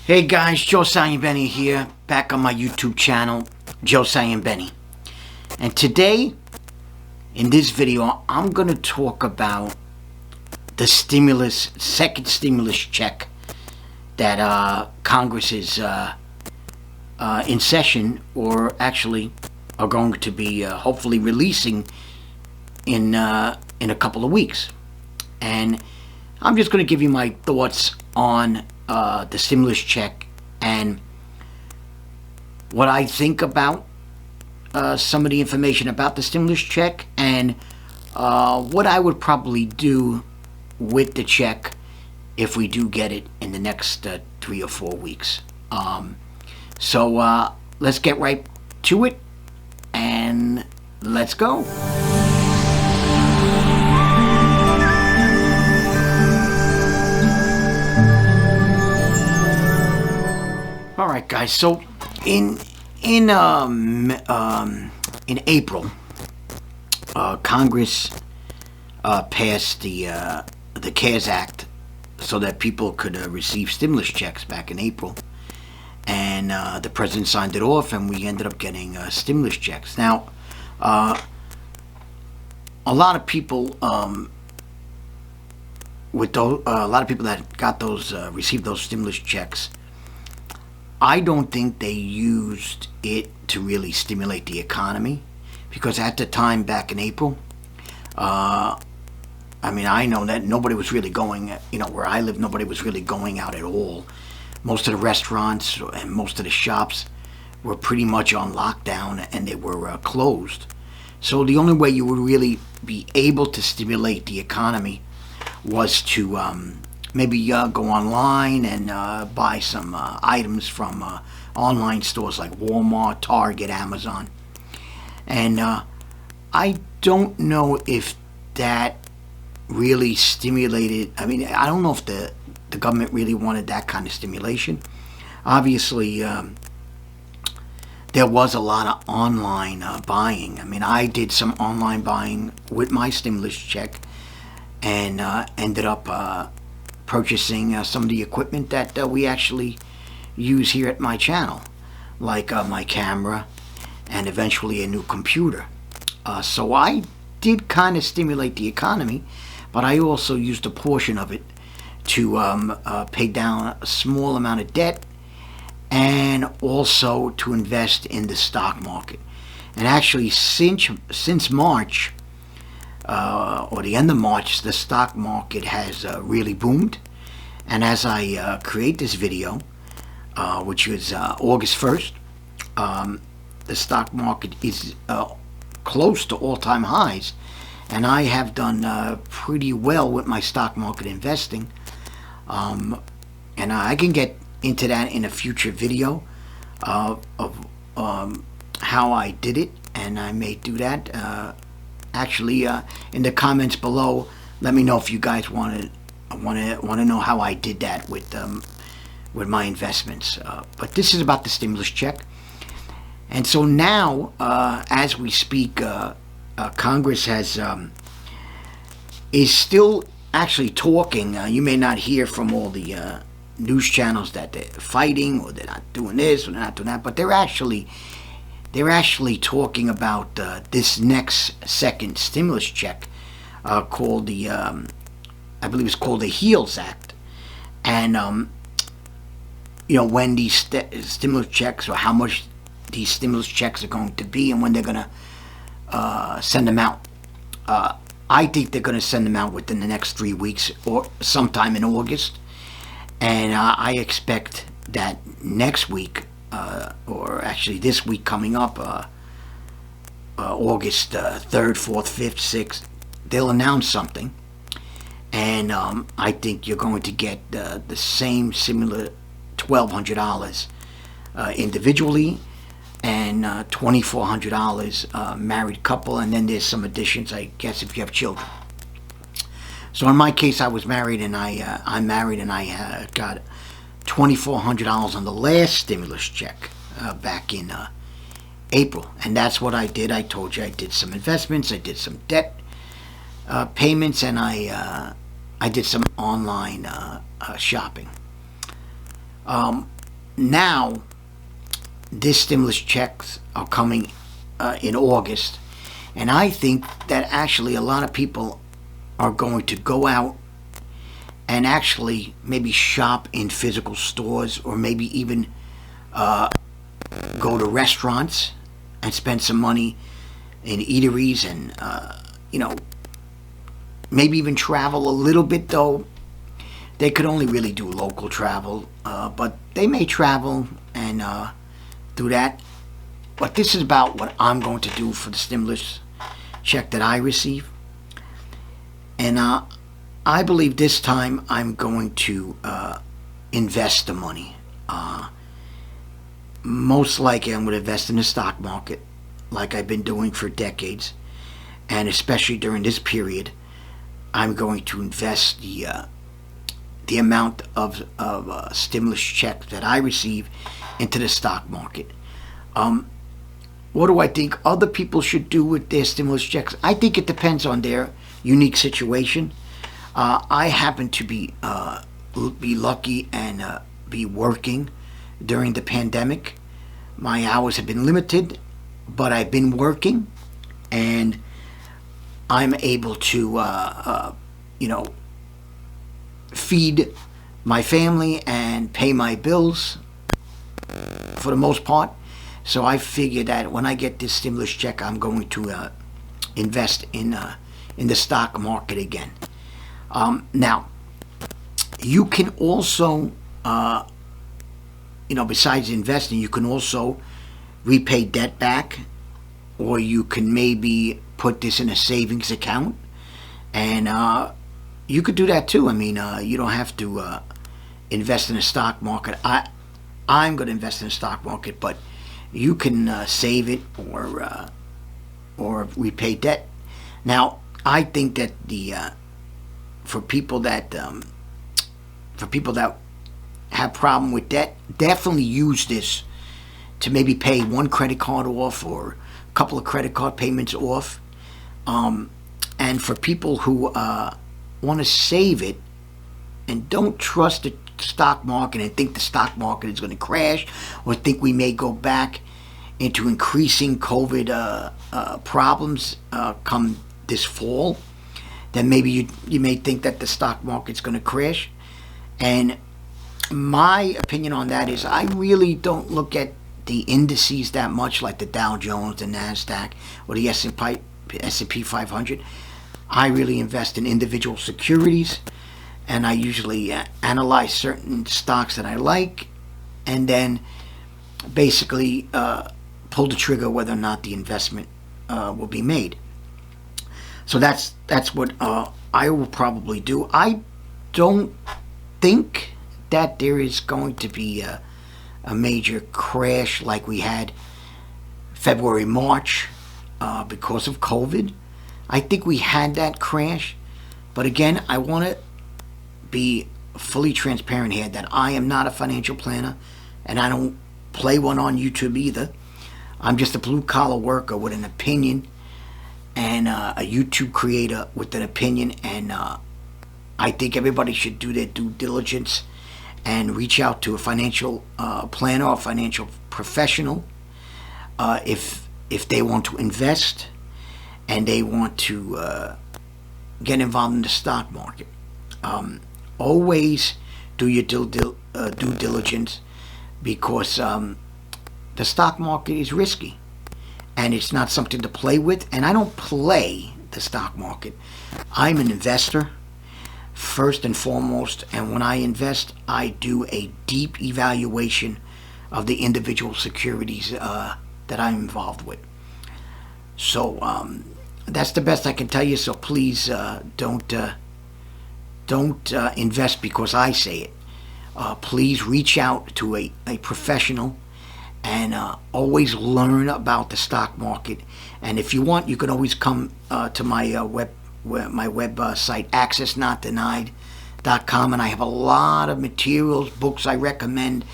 Hey guys, Joe Saglimbeni here, back on my YouTube channel, Joe Saglimbeni. And today, in this video, I'm going to talk about the second stimulus check that Congress is in session, or actually are going to be hopefully releasing in a couple of weeks. And I'm just going to give you my thoughts on the stimulus check and what I think about some of the information about the stimulus check, and what I would probably do with the check if we do get it in the next 3 or 4 weeks. So let's get right to it and let's go. All right, guys. So in April, Congress passed the CARES Act so that people could receive stimulus checks back in April, and the president signed it off, and we ended up getting stimulus checks. Now, a lot of people a lot of people that got those received those stimulus checks, I don't think they used it to really stimulate the economy, because at the time back in April, I know that nobody was really going, where I live, nobody was really going out at all. Most of the restaurants and most of the shops were pretty much on lockdown, and they were closed. So the only way you would really be able to stimulate the economy was to maybe go online and buy some items from online stores like Walmart, Target, Amazon. And I don't know if that really stimulated. I don't know if the government really wanted that kind of stimulation. Obviously, there was a lot of online buying. I did some online buying with my stimulus check, and ended up purchasing some of the equipment that we actually use here at my channel, like my camera and eventually a new computer. So I did kind of stimulate the economy, but I also used a portion of it to pay down a small amount of debt, and also to invest in the stock market. And actually, since March, or the end of March, the stock market has really boomed. And as I create this video, which is August 1st, the stock market is close to all-time highs, and I have done pretty well with my stock market investing. And I can get into that in a future video of how I did it, and I may do that. Actually, in the comments below, let me know if you guys want to know how I did that with my investments. But this is about the stimulus check, and so now, as we speak, Congress is still actually talking. You may not hear from all the news channels that they're fighting, or they're not doing this, or they're not doing that, but they're actually talking about this next second stimulus check, called the, I believe it's called the HEALS Act. And, when these stimulus checks, or how much these stimulus checks are going to be, and when they're going to send them out. I think they're going to send them out within the next 3 weeks, or sometime in August. And I expect that next week, or actually this week coming up, August 3rd, 4th, 5th, 6th, they'll announce something. And I think you're going to get the same similar $1,200 individually, and $2,400 married couple, and then there's some additions, I guess, if you have children. So in my case, I was married, and I'm married, and I got $2,400 on the last stimulus check back in April, and that's what I did. I told you I did some investments, I did some debt payments, and I did some online shopping. now this stimulus checks are coming in August, and I think that actually a lot of people are going to go out and actually maybe shop in physical stores, or maybe even go to restaurants and spend some money in eateries, and maybe even travel a little bit, though they could only really do local travel, but they may travel and do that. But this is about what I'm going to do for the stimulus check that I receive. And I believe this time I'm going to invest the money. Most likely I'm going to invest in the stock market like I've been doing for decades. And especially during this period, I'm going to invest the amount of stimulus check that I receive into the stock market. What do I think other people should do with their stimulus checks? I think it depends on their unique situation. I happen to be lucky and be working during the pandemic. My hours have been limited, but I've been working, and I'm able to, feed my family and pay my bills for the most part. So I figure that when I get this stimulus check, I'm going to invest in the stock market again. Now, you can also, besides investing, you can also repay debt back, or you can maybe put this in a savings account, and you could do that too. I mean, you don't have to invest in the stock market. I'm going to invest in the stock market, but you can save it or repay debt. Now, I think that for people that have problem with debt, definitely use this to maybe pay one credit card off or a couple of credit card payments off. And for people who want to save it and don't trust the stock market and think the stock market is going to crash, or think we may go back into increasing COVID problems come this fall, then maybe you may think that the stock market's going to crash. And my opinion on that is I really don't look at the indices that much, like the Dow Jones, the NASDAQ, or the S&P 500. I really invest in individual securities, and I usually analyze certain stocks that I like, and then basically pull the trigger whether or not the investment will be made. So that's what I will probably do. I don't think that there is going to be a major crash like we had February, March because of COVID. I think we had that crash, but again, I want to be fully transparent here that I am not a financial planner, and I don't play one on YouTube either. I'm just a blue-collar worker with an opinion, and a YouTube creator with an opinion, and I think everybody should do their due diligence and reach out to a financial planner or financial professional if they want to invest and they want to get involved in the stock market. Always do your due diligence, because the stock market is risky and it's not something to play with. And I don't play the stock market. I'm an investor first and foremost, and when I invest, I do a deep evaluation of the individual securities that I'm involved with. So that's the best I can tell you. So please don't invest because I say it. Please reach out to a professional, and always learn about the stock market. And if you want, you can always come to my website, accessnotdenied.com, and I have a lot of materials, books I recommend,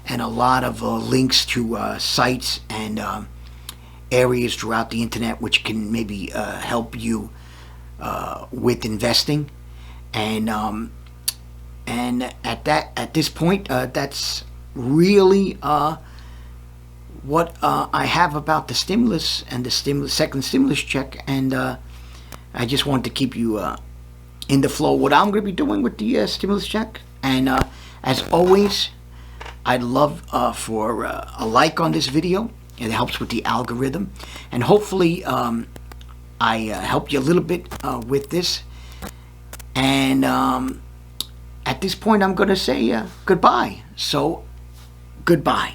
and a lot of links to sites and areas throughout the internet which can maybe help you with investing. And at this point, that's really what I have about the stimulus and the second stimulus check, and I just wanted to keep you in the flow what I'm going to be doing with the stimulus check. And as always, I'd love for a like on this video. It helps with the algorithm, and hopefully I helped you a little bit with this. And at this point, I'm going to say goodbye. So, goodbye.